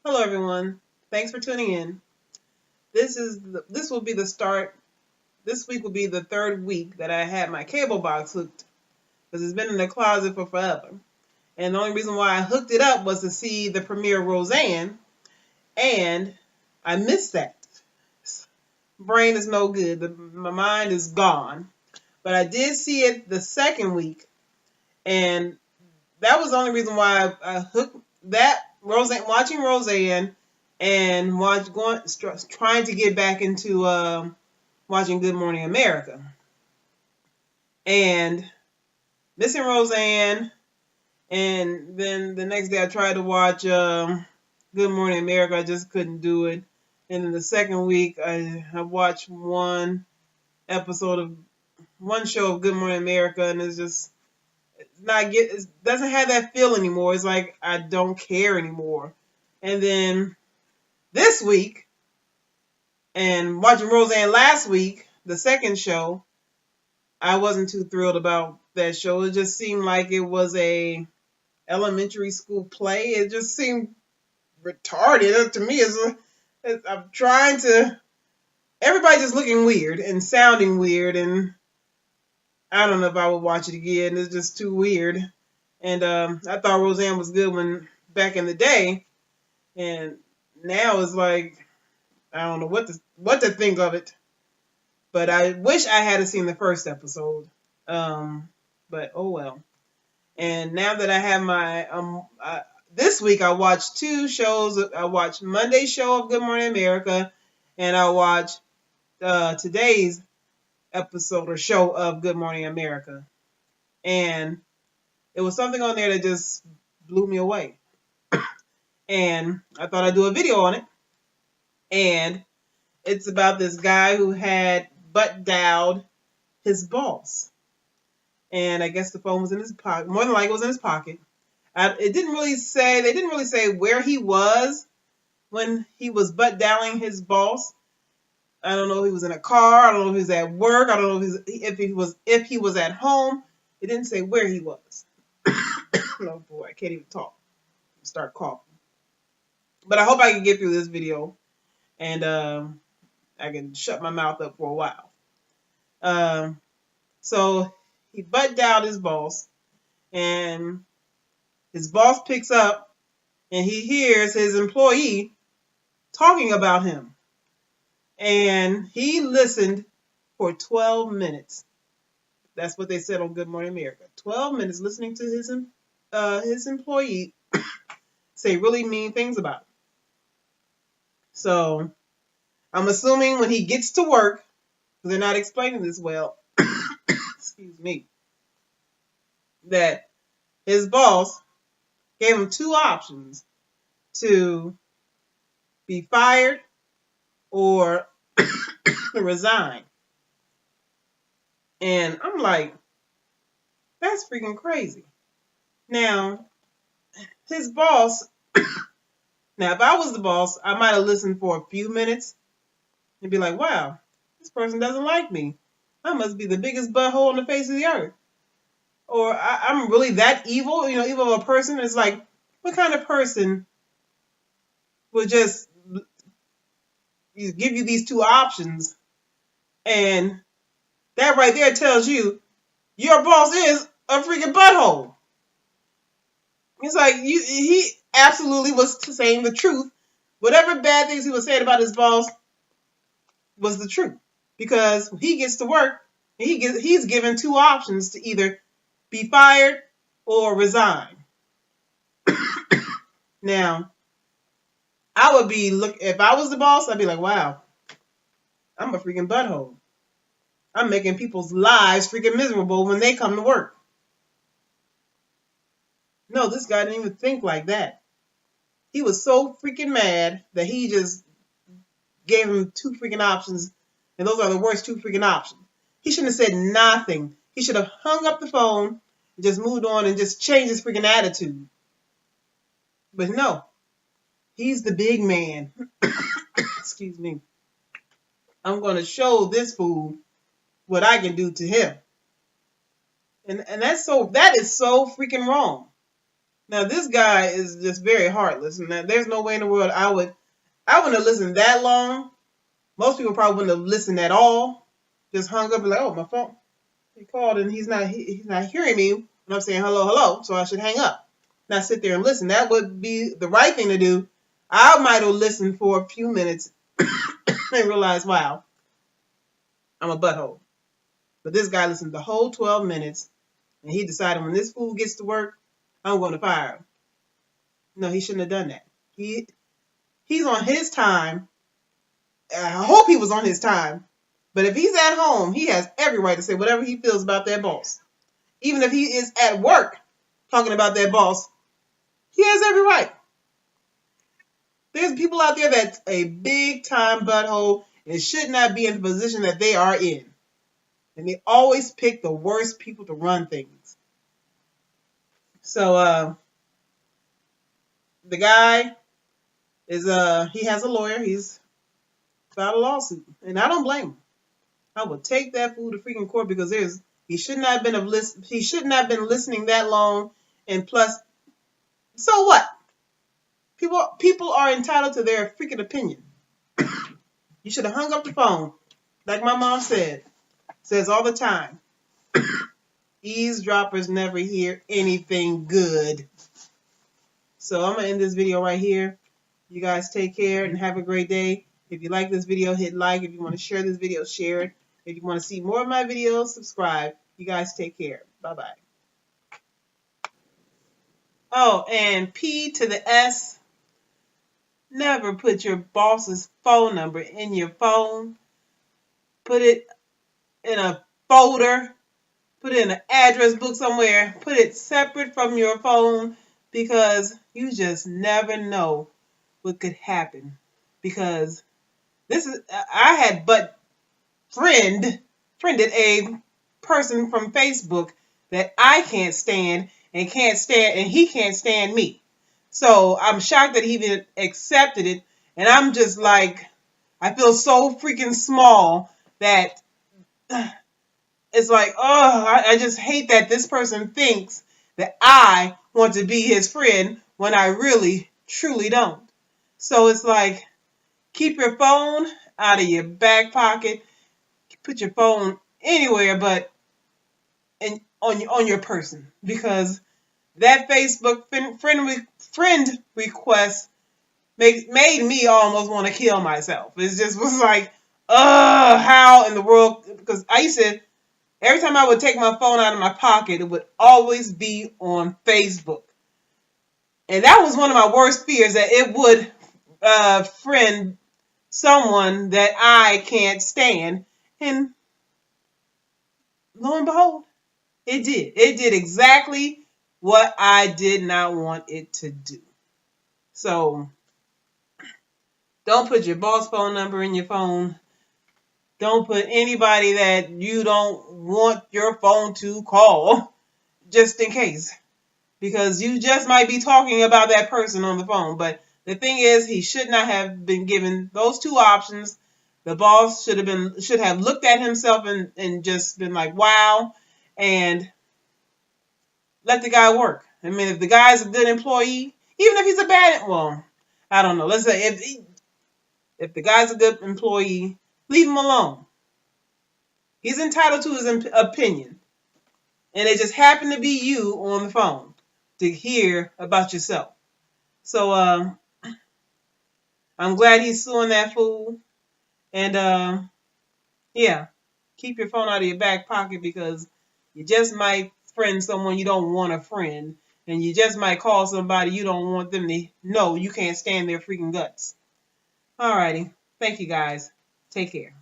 Hello, everyone. Thanks for tuning in. This will be the start. This week will be the third week that I had my cable box hooked because it's been in the closet for forever. And the only reason why I hooked it up was to see the premiere of Roseanne, and I missed that. Brain is no good. My mind is gone. But I did see it the second week, and that was the only reason why I hooked that Roseanne, watching Roseanne, and trying to get back into watching Good Morning America, and missing Roseanne, and then the next day I tried to watch Good Morning America. I just couldn't do it. And then the second week I watched one show of Good Morning America, and it doesn't have that feel anymore. It's like I don't care anymore. And then this week, and watching Roseanne last week, the second show, I wasn't too thrilled about that show. It just seemed like it was a elementary school play. It just seemed retarded to me. I'm trying to. Everybody just looking weird and sounding weird, and I don't know if I would watch it again. It's just too weird. And I thought Roseanne was good when back in the day, and now it's like I don't know what to think of it. But I wish I had seen the first episode. But oh well. And now that I have my this week I watched two shows. I watched Monday's show of Good Morning America, and I watched today's episode or show of Good Morning America. And it was something on there that just blew me away. And I thought I'd do a video on it. And it's about this guy who had butt dialed his boss. And I guess the phone was in his pocket. More than likely, it was in his pocket. They didn't really say where he was when he was butt dialing his boss. I don't know if he was in a car. I don't know if he was at work. I don't know if he was at home. It didn't say where he was. Oh boy, I can't even talk. Start coughing. But I hope I can get through this video, and I can shut my mouth up for a while. So he butt dialed his boss, and his boss picks up, and he hears his employee talking about him. And he listened for 12 minutes. That's what they said on Good Morning America. 12 minutes listening to his employee say really mean things about him. So I'm assuming when he gets to work, because they're not explaining this well, excuse me, that his boss gave him two options: to be fired or resign. And I'm like, that's freaking crazy. Now, his boss, now if I was the boss, I might have listened for a few minutes and be like, wow, this person doesn't like me. I must be the biggest butthole on the face of the earth. Or I'm really that evil, evil of a person. It's like, what kind of person would just give you these two options? And that right there tells you your boss is a freaking butthole. It's like he absolutely was saying the truth. Whatever bad things he was saying about his boss was the truth. Because when he gets to work, he's given two options to either be fired or resign. Now, if I was the boss, I'd be like, wow, I'm a freaking butthole. I'm making people's lives freaking miserable when they come to work. No, this guy didn't even think like that. He was so freaking mad that he just gave him two freaking options, and those are the worst two freaking options. He shouldn't have said nothing. He should have hung up the phone, just moved on, and just changed his freaking attitude. But no, he's the big man. Excuse me. I'm going to show this fool what I can do to him. And that is so freaking wrong. Now this guy is just very heartless, and there's no way in the world I wouldn't have listened that long. Most people probably wouldn't have listened at all. Just hung up and like, oh, my phone. He called and he's not hearing me when I'm saying hello, hello, so I should hang up. Not sit there and listen. That would be the right thing to do. I might have listened for a few minutes and realized, wow, I'm a butthole. But this guy listened the whole 12 minutes, and he decided when this fool gets to work, I'm going to fire him. No, he shouldn't have done that. He's on his time. I hope he was on his time. But if he's at home, he has every right to say whatever he feels about that boss. Even if he is at work talking about that boss, he has every right. There's people out there that's a big time butthole and should not be in the position that they are in. And they always pick the worst people to run things. So the guy is he has a lawyer. He's filed a lawsuit, and I don't blame him. I would take that fool to freaking court because he should not have been listening that long, and plus, so what? People are entitled to their freaking opinion. You should have hung up the phone, like my mom says all the time. Eavesdroppers never hear anything good. So I'm gonna end this video right here. You guys take care and have a great day. If you like this video, hit like. If you want to share this video, share it. If you want to see more of my videos, subscribe. You guys take care. Bye-bye. Oh, and P to the S. Never put your boss's phone number in your phone. Put it in a folder. Put it in an address book somewhere. Put it separate from your phone because you just never know what could happen. Because I had friended a person from Facebook that I can't stand and he can't stand me. So I'm shocked that he even accepted it, and I'm just like, I feel so freaking small that it's like, oh, I just hate that this person thinks that I want to be his friend when I really, truly don't. So it's like, keep your phone out of your back pocket. Put your phone anywhere but on your person, because that Facebook friend request made me almost want to kill myself. It just was like, how in the world? Because I used to, every time I would take my phone out of my pocket, it would always be on Facebook. And that was one of my worst fears, that it would friend someone that I can't stand. And lo and behold, it did. It did exactly what I did not want it to do. So don't put your boss phone number in your phone. Don't put anybody that you don't want your phone to call, just in case. Because you just might be talking about that person on the phone. But the thing is, he should not have been given those two options. The boss should have looked at himself and just been like, wow, and let the guy work. I mean, if the guy's a good employee, even if he's a bad, well, I don't know. Let's say if the guy's a good employee, leave him alone. He's entitled to his opinion. And it just happened to be you on the phone to hear about yourself. So I'm glad he's suing that fool. And yeah, keep your phone out of your back pocket, because you just might friend someone you don't want to friend. And you just might call somebody you don't want them to know you can't stand their freaking guts. Alrighty. Thank you guys. Take care.